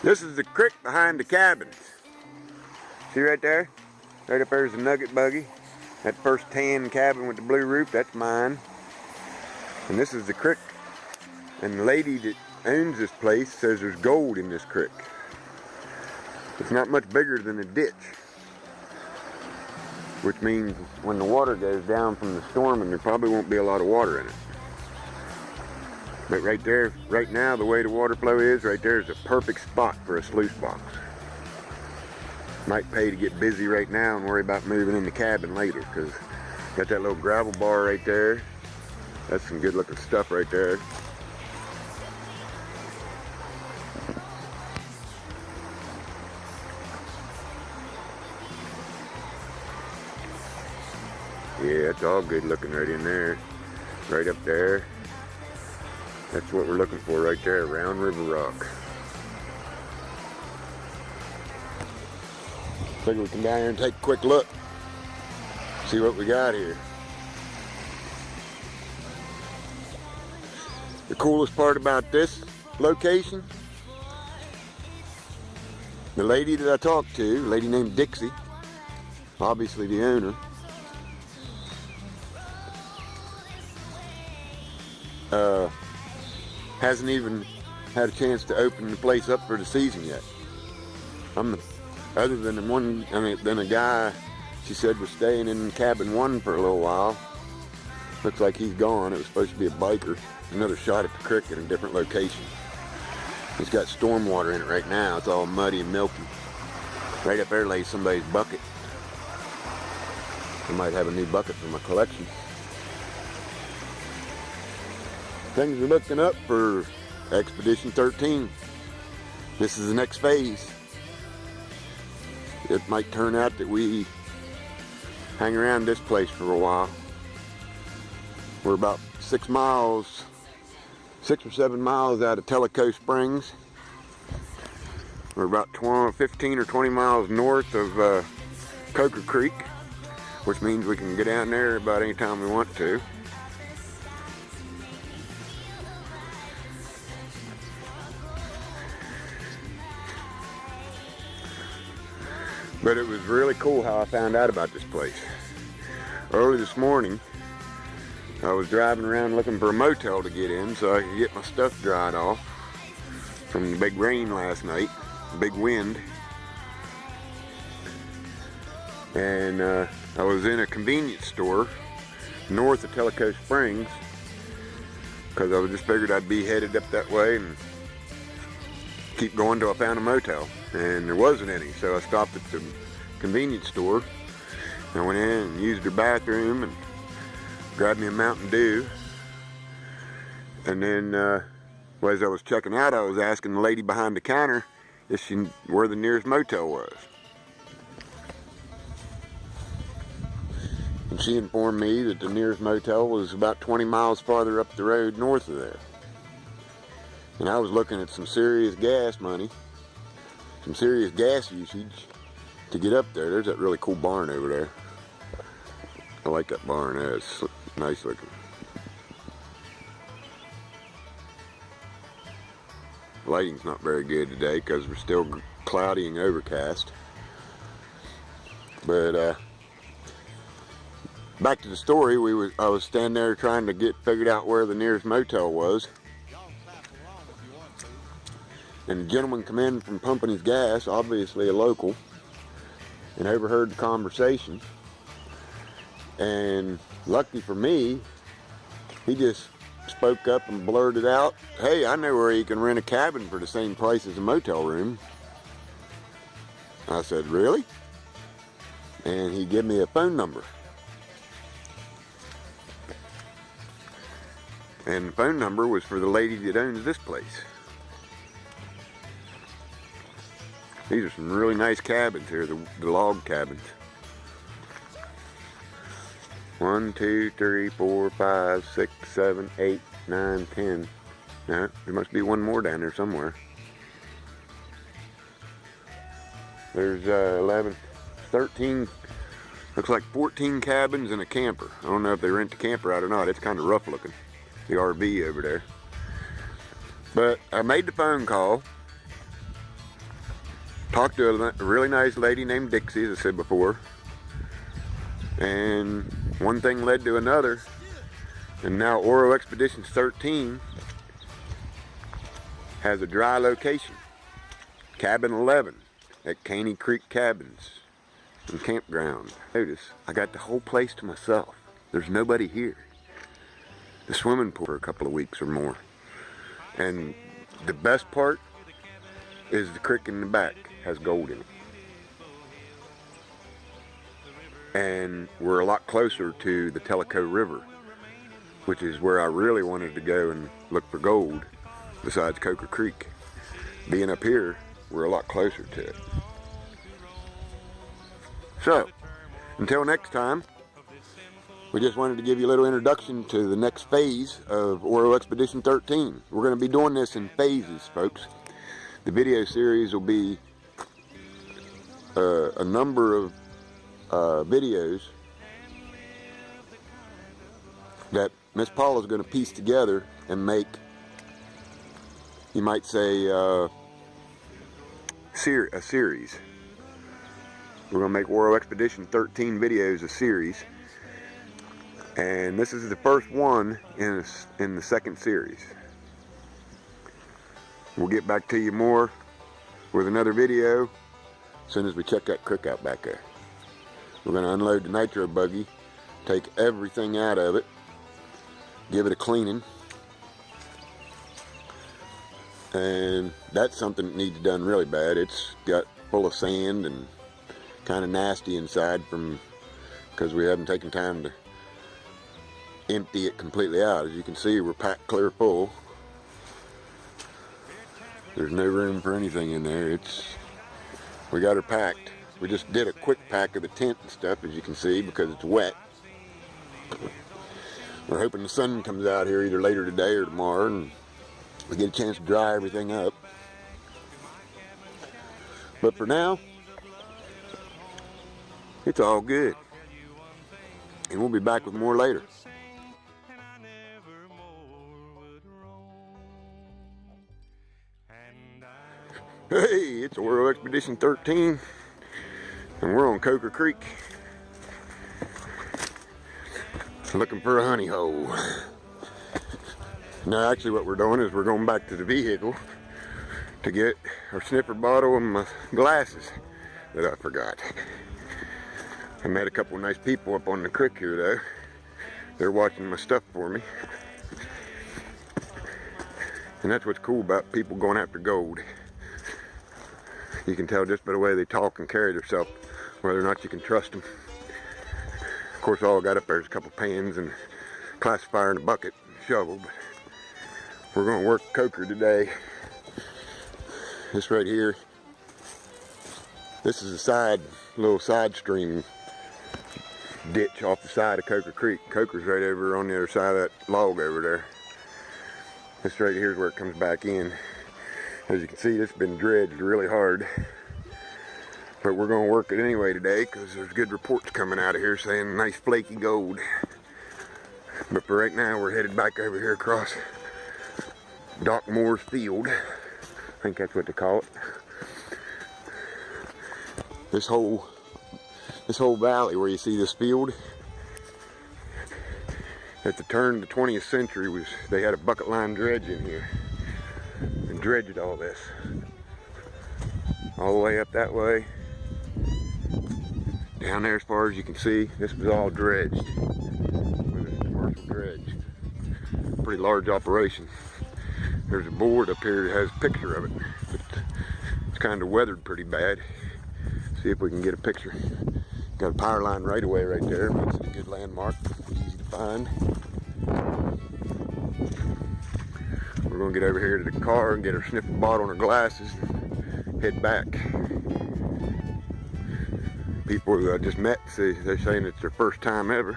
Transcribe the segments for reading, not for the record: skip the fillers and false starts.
This is the creek behind the cabins. See right there? Right up there's the Nugget Buggy. That first tan cabin with the blue roof, that's mine. And this is the creek. And the lady that owns this place says there's gold in this creek. It's not much bigger than a ditch, which means when the water goes down from the storm, and there probably won't be a lot of water in it. But right there, right now, the way the water flow is, right there is a perfect spot for a sluice box. Might pay to get busy right now and worry about moving in the cabin later, because got that little gravel bar right there. That's some good looking stuff right there. Yeah, it's all good looking right in there. Right up there. That's what we're looking for right there, Round River Rock. Figure we can down here and take a quick look. See what we got here. The coolest part about this location, the lady that I talked to, a lady named Dixie, obviously the owner, hasn't even had a chance to open the place up for the season yet. Other than than a guy she said was staying in cabin 1 for a little while. Looks like he's gone. It was supposed to be a biker. Another shot at the creek in a different location. It's got storm water in it right now. It's all muddy and milky. Right up there lays somebody's bucket. I might have a new bucket for my collection. Things are looking up for Expedition 13. This is the next phase. It might turn out that we hang around this place for a while. We're about 6 or 7 miles out of Tellico Springs. We're about 15 or 20 miles north of Caney Creek, which means we can get down there about any time we want to. But it was really cool how I found out about this place. Early this morning, I was driving around looking for a motel to get in so I could get my stuff dried off from the big rain last night, big wind. And I was in a convenience store north of Tellico Springs because I just figured I'd be headed up that way and keep going till I found a motel. And there wasn't any, so I stopped at the convenience store. I went in and used their bathroom and grabbed me a Mountain Dew. And then, as I was checking out, I was asking the lady behind the counter where the nearest motel was. And she informed me that the nearest motel was about 20 miles farther up the road north of there. And I was looking at some serious gas money, some serious gas usage to get up there. There's that really cool barn over there. I like that barn. It's nice looking. Lighting's not very good today because we're still cloudy and overcast. But back to the story. I was standing there trying to get figured out where the nearest motel was. And the gentleman come in from pumping his gas, obviously a local, and overheard the conversation. And lucky for me, he just spoke up and blurted out, "Hey, I know where you can rent a cabin for the same price as a motel room." I said, "Really?" And he gave me a phone number. And the phone number was for the lady that owns this place. These are some really nice cabins here, the log cabins. 1, 2, 3, 4, 5, 6, 7, 8, 9, 10. Now, there must be one more down there somewhere. There's 11, 13, looks like 14 cabins and a camper. I don't know if they rent the camper out or not. It's kind of rough looking, the RV over there. But I made the phone call, talked to a really nice lady named Dixie, as I said before, and one thing led to another, and now Oro Expeditions 13 has a dry location, cabin 11 at Caney Creek Cabins and Campground. Notice, I got the whole place to myself. There's nobody here. The swimming pool for a couple of weeks or more. And the best part is the creek in the back has gold in it. And we're a lot closer to the Tellico River, which is where I really wanted to go and look for gold besides Coker Creek. Being up here, we're a lot closer to it. So, until next time, we just wanted to give you a little introduction to the next phase of Oro Expedition 13. We're going to be doing this in phases, folks. The video series will be a number of videos that Miss Paula's going to piece together and make, you might say, a series. We're going to make Oro Expedition 13 videos a series. And this is the first one in the second series. We'll get back to you more with another video as soon as we check that creek out back there. We're going to unload the nitro buggy, take everything out of it, give it a cleaning. And that's something that needs done really bad. It's got full of sand and kind of nasty inside because we haven't taken time to empty it completely out. As you can see, we're packed clear full. There's no room for anything in there. We got her packed. We just did a quick pack of the tent and stuff, as you can see, because it's wet. We're hoping the sun comes out here either later today or tomorrow and we get a chance to dry everything up. But for now, it's all good. And we'll be back with more later. Hey, it's Oro Expedition 13, and we're on Coker Creek, looking for a honey hole. Now, actually what we're doing is we're going back to the vehicle to get our sniffer bottle and my glasses that I forgot. I met a couple of nice people up on the creek here though. They're watching my stuff for me. And that's what's cool about people going after gold. You can tell just by the way they talk and carry themselves whether or not you can trust them. Of course, all I got up there is a couple pans and a classifier and a bucket and a shovel. But we're going to work Coker today. This right here, this is a little side stream ditch off the side of Coker Creek. Coker's right over on the other side of that log over there. This right here is where it comes back in. As you can see, it's been dredged really hard. But we're going to work it anyway today because there's good reports coming out of here saying nice flaky gold. But for right now, we're headed back over here across Doc Moore's field. I think that's what they call it. This whole valley where you see this field, at the turn of the 20th century, they had a bucket line dredge in here. And dredged all this all the way up that way down there. As far as you can see, this was all dredged with a commercial dredge. Pretty large operation. There's a board up here that has a picture of it, but it's kind of weathered pretty bad. See if we can get a picture. Got a power line right away right there. Makes it a good landmark, easy to find. We're going to get over here to the car and get our sniffer bottle and our glasses and head back. People that I just met, they're saying it's their first time ever,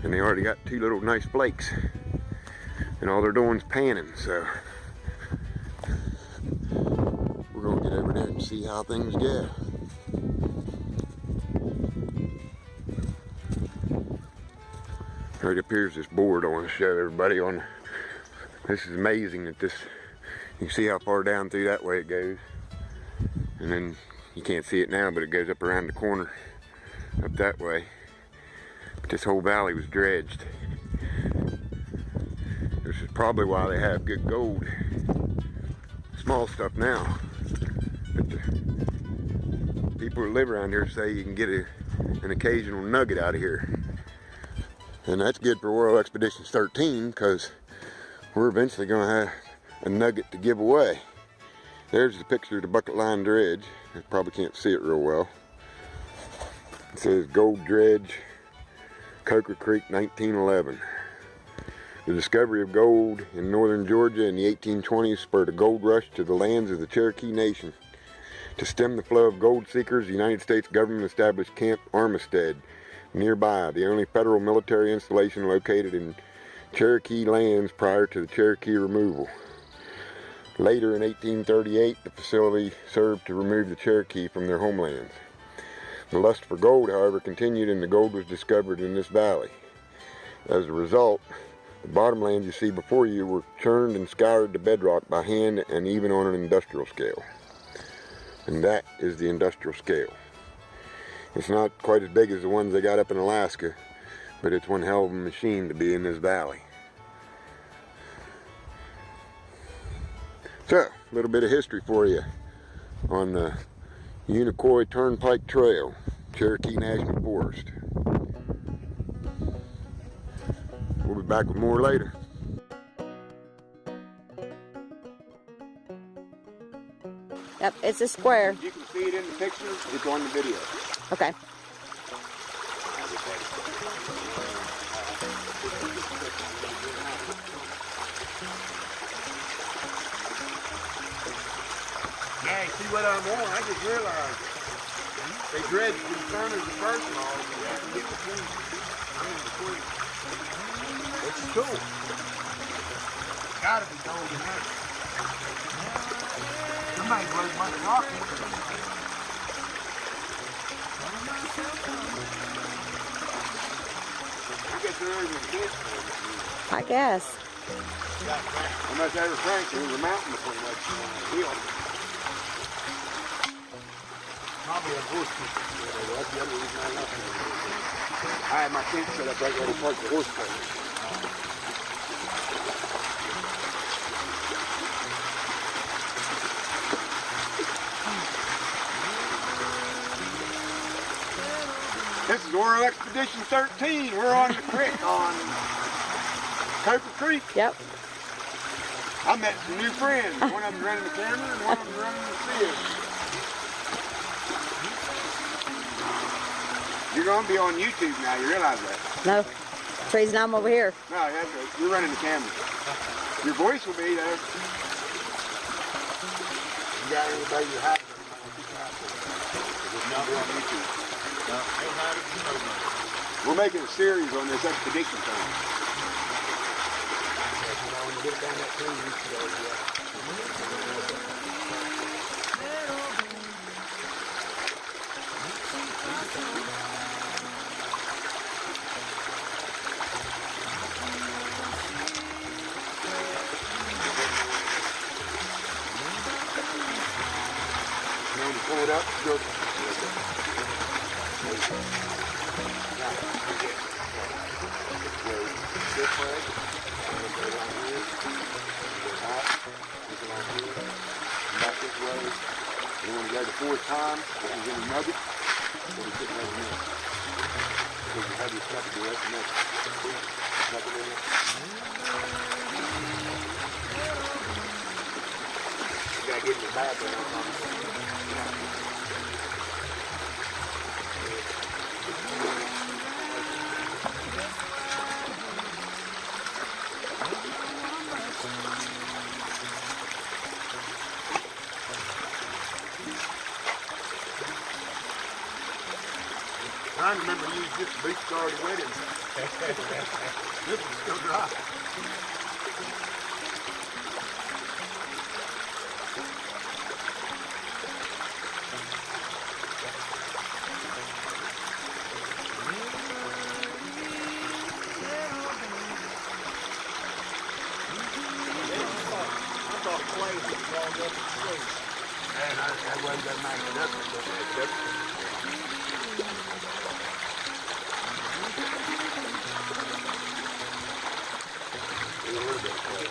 and they already got 2 little nice flakes, and all they're doing is panning. So we're going to get over there and see how things go. Right up here's this board I want to show everybody on. This is amazing that this You can see how far down through that way it goes. And then you can't see it now, but it goes up around the corner, up that way. But this whole valley was dredged. This is probably why they have good gold. Small stuff now. But the people who live around here say you can get an occasional nugget out of here. And that's good for Oro Expeditions 13, because we're eventually going to have a nugget to give away. There's the picture of the bucket line dredge. You probably can't see it real well. It says Gold Dredge, Caney Creek, 1911. The discovery of gold in northern Georgia in the 1820s spurred a gold rush to the lands of the Cherokee Nation. To stem the flow of gold seekers, the United States government established Camp Armistead nearby, the only federal military installation located in Cherokee lands prior to the Cherokee removal. Later in 1838, the facility served to remove the Cherokee from their homelands. The lust for gold, however, continued, and the gold was discovered in this valley. As a result, the bottomlands you see before you were churned and scoured to bedrock by hand and even on an industrial scale. And that is the industrial scale. It's not quite as big as the ones they got up in Alaska, but it's one hell of a machine to be in this valley. So, a little bit of history for you on the Unicoi Turnpike Trail, Cherokee National Forest. We'll be back with more later. Yep, it's a square. You can see it in the picture, it's on the video. Okay. Yeah, see what I'm on? I just realized they dredged the sun as the first law, and you have to get between. I'm in between. It's cool. Gotta be gold in there. Somebody blows my rock in. I guess there isn't a kid. I guess. Unless they were cranking, there was a mountain between us and the hill. Probably a horse pit. That's the other reason I left it. I had my tent set up right where they parked the horse trailer. This is Oro Expedition 13. We're on the creek on Caney Creek. Yep. I met some new friends. One of them running the camera and one of them running the field. You're going to be on YouTube now, you realize that? No. Tracy and I'm over here. No, that's right. You're running the camera. Your voice will be there. You got anybody you have? It's not on YouTube. No, ain't had it, you know, man. We're making a series on this expedition thing. When you get down that thing, you can go, yeah. You want to pull it up? Go. This way. Go down here. Go out. Go down here. Back this way. And when we go the fourth time, if there's any nugget, we'll be sitting over here. Because you have your stuff to do it. Nothing in it. You gotta get in the background. I remember you just beached already wet in this is still dry. I thought clay was And that way you gotta match it up. A little bit close.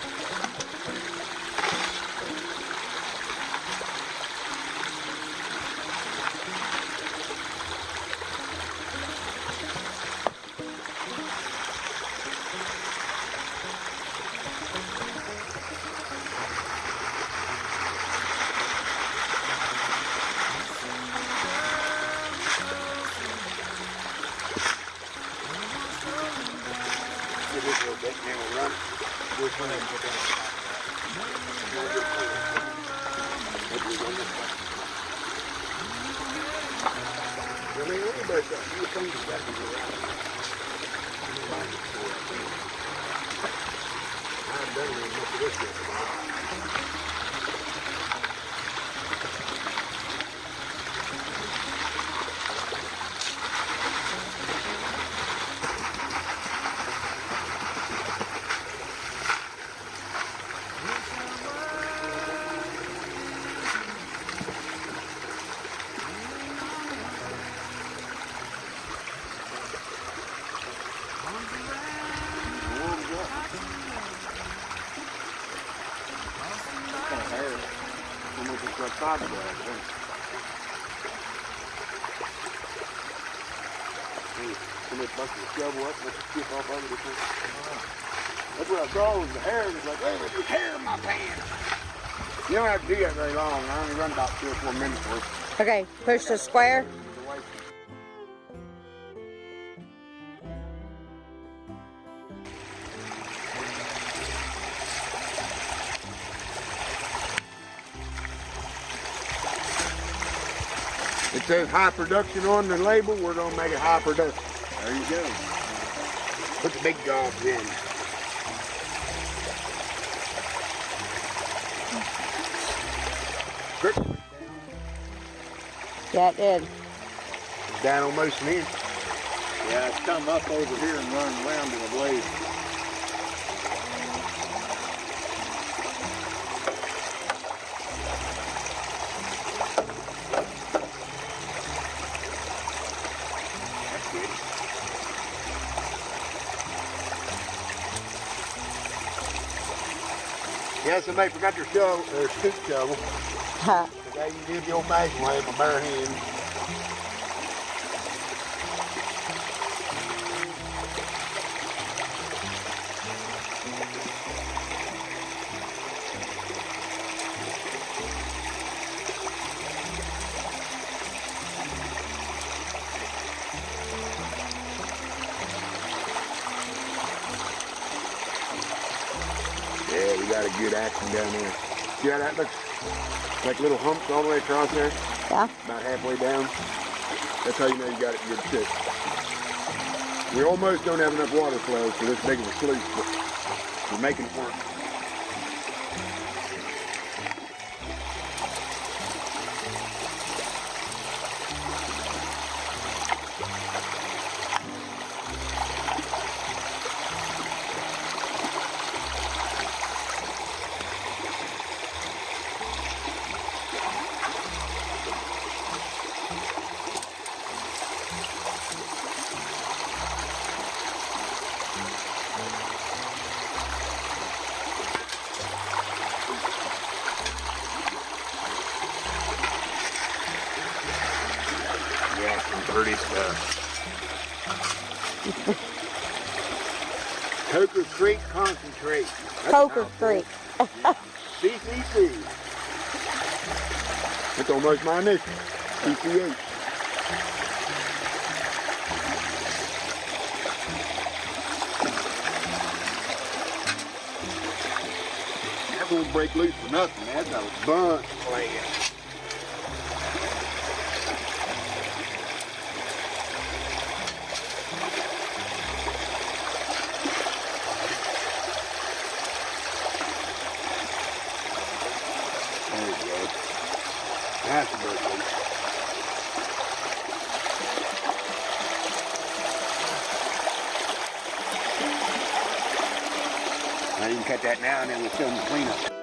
Give it a little bit, then we'll run it. Which one is it? Really, a little bit, you think you got to go around. I haven't done really much of this yet. That's what I saw was the hair. It was like, hey, there's hair in my pants. You don't have to do that very long. I only run about 3 or 4 minutes worth. Okay, push the square. It says high production on the label. We're going to make it high production. There you go. Put the big gobs in. Yeah, it did. Down almost an inch. Yeah, it's come up over here and run around in a blade. That's good. Yeah, somebody forgot their shovel, their scoop shovel. Huh. Today you do it the old-fashioned way, with my bare hand. Yeah, we got a good action down there. See how that looks? Like little humps all the way across there? Yeah. About halfway down. That's how you know you got it good shape. We almost don't have enough water flow for this big of a sluice, but we're making it work. Yeah, some pretty stuff. Coker Creek concentrate. Coker Creek. CCC. It's almost my initial. CCH. That won't break loose for nothing. That's a bunch playing. There you go. That's a good one. Now you can cut that now and then we'll film the cleanup.